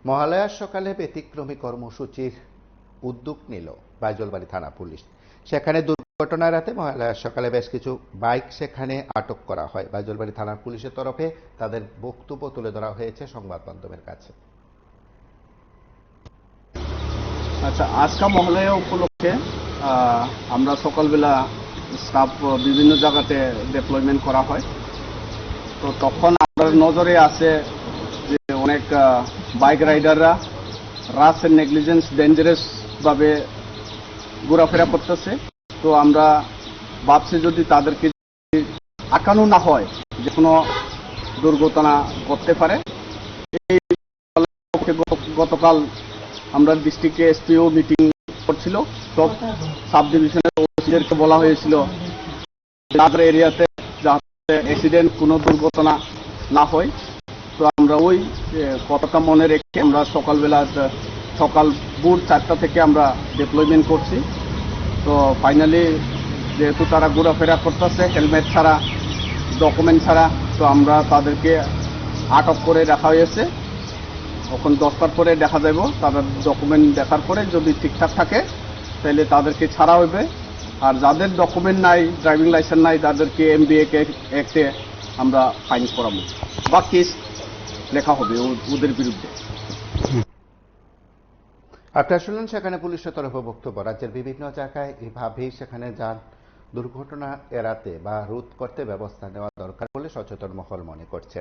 মহালয়ার সকালে ব্যতিক্রমী কর্মসূচির উদ্যোগ নিল বাইজলবাড়ি থানা পুলিশ। সেখানে দুর্ঘটনা এড়াতে মহালয়ার সকালে বেশ কিছু বাইক সেখানে আটক করা হয়। বাইজলবাড়ি থানার পুলিশের তরফে তাদের বক্তব্য তুলে ধরা হয়েছে সংবাদ মাধ্যমের কাছে। আচ্ছা, আজকা মহালয়া উপলক্ষে আমরা সকালবেলা স্টাফ বিভিন্ন জায়গাতে ডিপ্লয়মেন্ট করা হয়। তো তখন আমাদের নজরে আছে যে অনেক বাইক রাইডাররা রাশ এন্ড নেগলিজেন্স ডেঞ্জারাসভাবে ঘোরাফেরা করতেছে। তো আমরা ভাবছি যদি তাদেরকে আটকানো না হয় যে কোনো দুর্ঘটনা ঘটতে পারে। এই গতকাল আমরা ডিস্ট্রিক্টে এসপিও মিটিং করছিল, সব সাব ডিভিশনের ওসিদেরকে বলা হয়েছিল তাদের এরিয়াতে যাতে অ্যাক্সিডেন্ট কোনো দুর্ঘটনা না হয়। তো আমরা ওই কথাটা মনে রেখে আমরা সকাল ভোর 4টা থেকে আমরা ডিপ্লয়মেন্ট করছি। তো ফাইনালি যেহেতু তারা ঘোরাফেরা করতেছে হেলমেট ছাড়া, ডকুমেন্ট ছাড়া, তো আমরা তাদেরকে আটক করে রাখা হয়েছে। এখন 10টার পরে দেখা যাব, তাদের ডকুমেন্ট দেখার পরে যদি ঠিকঠাক থাকে তাহলে তাদেরকে ছাড়া হবে। আর যাদের ডকুমেন্ট নাই, ড্রাইভিং লাইসেন্স নাই, তাদেরকে এমবিএ অ্যাক্টে আমরা ফাইন করাবো বা কেস লেখা হবে ওদের বিরুদ্ধে। আপনারা শুনলেন সেখানে পুলিশের তরফে বক্তব্য। রাজ্যের বিভিন্ন জায়গায় এভাবেই সেখানে যান দুর্ঘটনা এড়াতে বা রোধ করতে ব্যবস্থা নেওয়া দরকার বলে সচেতন মহল মনে করছে।